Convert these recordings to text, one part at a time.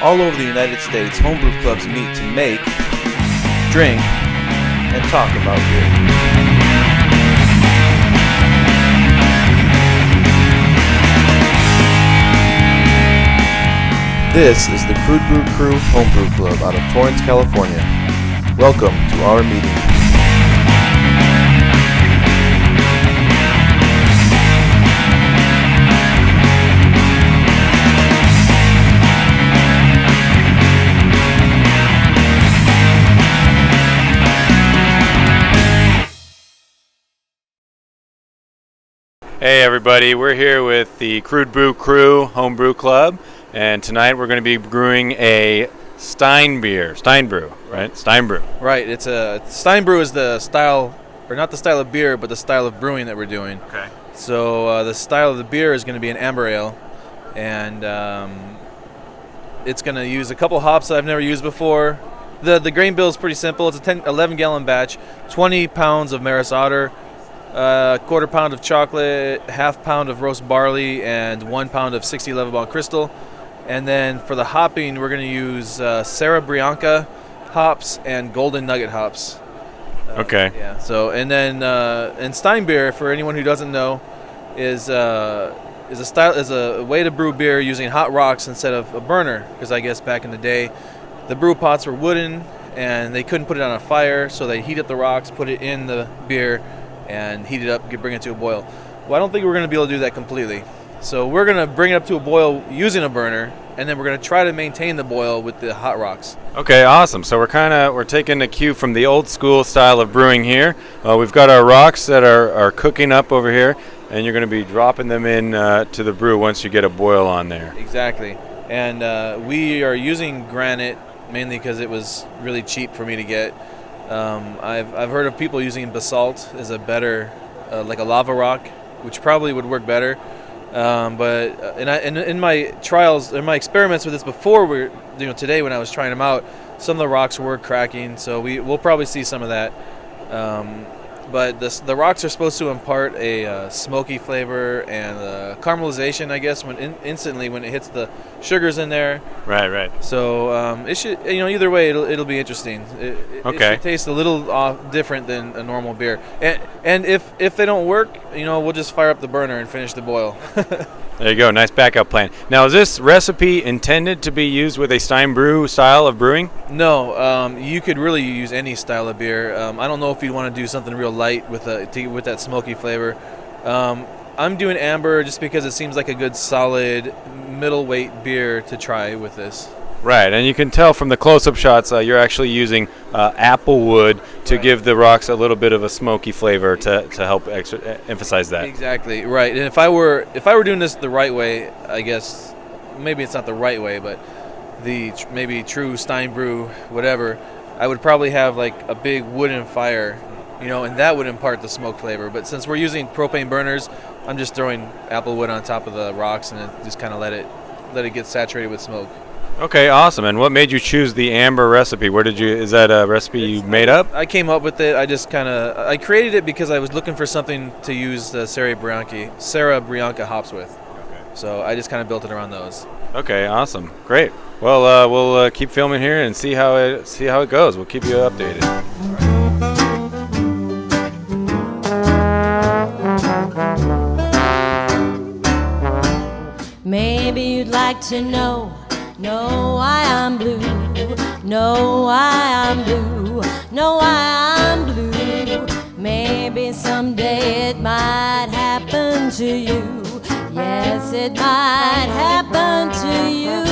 All over the United States, homebrew clubs meet to make, drink, and talk about beer. This is the Crude Brew Crew Homebrew Club out of Torrance, California. Welcome to our meeting. Hey everybody, we're here with the Crude Brew Crew Homebrew Club, and tonight we're going to be brewing a Stein Beer. Stein Brew, right? Stein Brew. Right, it's a Stein Brew is the style, or not the style of beer, but the style of brewing that we're doing. Okay. So the style of the beer is going to be an amber ale, and it's going to use a couple hops that I've never used before. The grain bill is pretty simple. It's a 11 gallon batch, 20 pounds of Maris Otter, quarter pound of chocolate, half pound of roast barley, and 1 pound of 60 Lovibond Crystal. And then for the hopping, we're going to use Serra Bianca hops and Golden Nugget hops. Okay. Yeah. So and then and Stein Beer, for anyone who doesn't know, is a way to brew beer using hot rocks instead of a burner. Because I guess back in the day, the brew pots were wooden and they couldn't put it on a fire, so they heat up the rocks, put it in the beer, and heat it up, bring it to a boil. Well, I don't think we're going to be able to do that completely. So we're going to bring it up to a boil using a burner, and then we're going to try to maintain the boil with the hot rocks. Okay, awesome. So we're taking a cue from the old school style of brewing here. We've got our rocks that are cooking up over here, and you're going to be dropping them in to the brew once you get a boil on there. Exactly. And we are using granite mainly because it was really cheap for me to get. I've heard of people using basalt as a better, like a lava rock, which probably would work better. But in my trials, in my experiments with this before, today when I was trying them out, some of the rocks were cracking, so we'll probably see some of that. But the rocks are supposed to impart a smoky flavor and caramelization, I guess, instantly when it hits the sugars in there. Right. So it should, either way, it'll be interesting. It should taste a little different than a normal beer. And if they don't work, we'll just fire up the burner and finish the boil. There you go. Nice backup plan. Now, is this recipe intended to be used with a Stein Brew style of brewing? No. You could really use any style of beer. I don't know if you'd want to do something real light with that smoky flavor. I'm doing amber just because it seems like a good solid middleweight beer to try with this. Right, and you can tell from the close-up shots you're actually using apple wood to give the rocks a little bit of a smoky flavor to help emphasize that. Exactly, right. And if I were doing this the right way, I guess maybe it's not the right way, but the maybe true Stein Brew, whatever, I would probably have like a big wooden fire, and that would impart the smoke flavor. But since we're using propane burners, I'm just throwing apple wood on top of the rocks and just kind of let it get saturated with smoke. Okay, awesome. And what made you choose the amber recipe? Is that a recipe you made up? I came up with it. I created it because I was looking for something to use the Serra Bianca hops with. Okay. So I just kind of built it around those. Okay, awesome. Great. Well, we'll keep filming here and see how it goes. We'll keep you updated. Maybe you'd like to know why I'm blue, know why I'm blue, know why I'm blue. Maybe someday it might happen to you. Yes, it might happen to you.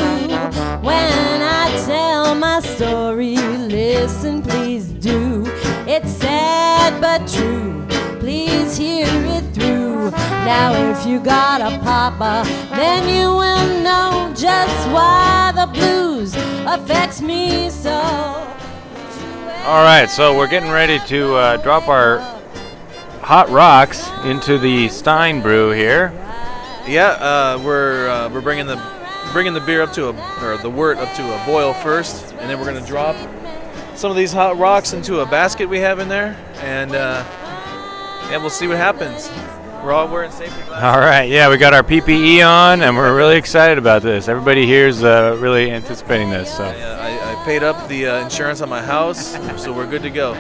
When I tell my story, listen, please do. It's sad but true. Please hear it through. Now if you got a papa, then you will know just why the blues affects me so. All right, so we're getting ready to drop our hot rocks into the Stein Brew here. Yeah, we're bringing the beer up to the wort up to a boil first, and then we're gonna drop some of these hot rocks into a basket we have in there, and we'll see what happens. We're all wearing safety glasses. All right, yeah, we got our PPE on, and we're really excited about this. Everybody here is really anticipating this. So. I paid up the insurance on my house, so we're good to go.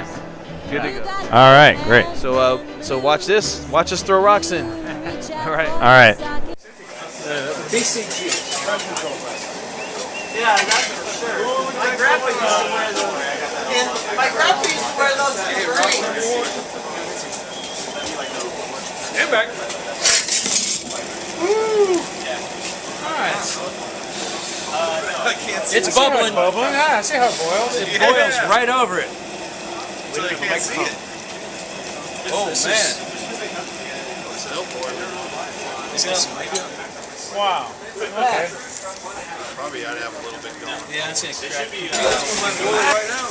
Good to go. All right, great. So watch this. Watch us throw rocks in. All right. All right. BCG. Yeah, that's for sure. My grandpa used to wear those. Yeah, my grandpa used to wear those figurines. Get back. Woo! Nice. It's bubbling. Bubbling. Ah, I see how it boils. It boils right over it. So you can't see it. Oh, man. Wow. Okay. Probably ought to have a little bit going. Yeah, it's going to crack. Right now.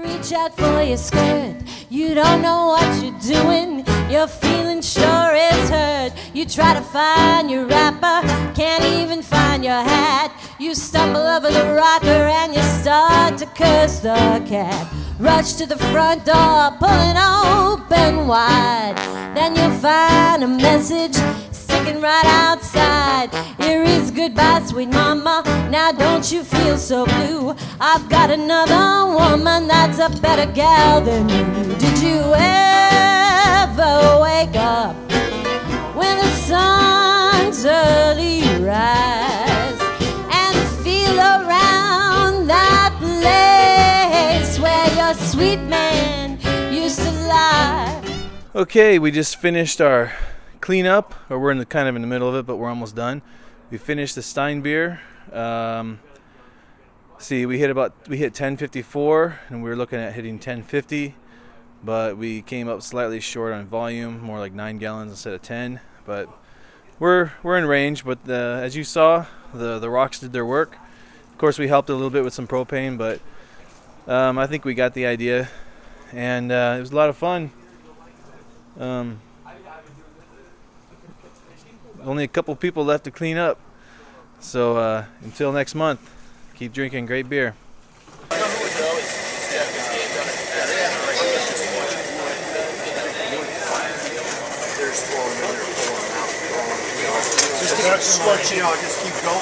Reach out for your skirt. You don't know what you're doing. You're feeling sure it's hurt. You try to find your wrapper, can't even find your hat. You stumble over the rocker and you start to curse the cat. Rush to the front door, pull it open wide. Then you'll find a message sticking right outside. Here is goodbye, sweet mama. Now don't you feel so blue? I've got another woman that's a better gal than you. Did you ever wake up when the sun's early rise and feel around that place where your sweet man used to lie? Okay, we just finished our cleanup, or we're in the kind of in the middle of it, but we're almost done. We finished the Stein Beer. See, we hit 1054, and we were looking at hitting 1050, but we came up slightly short on volume, more like 9 gallons instead of 10. But we're in range. But as you saw, the rocks did their work. Of course, we helped a little bit with some propane, but I think we got the idea, and it was a lot of fun. Only a couple people left to clean up. So until next month, keep drinking great beer. Just keep going.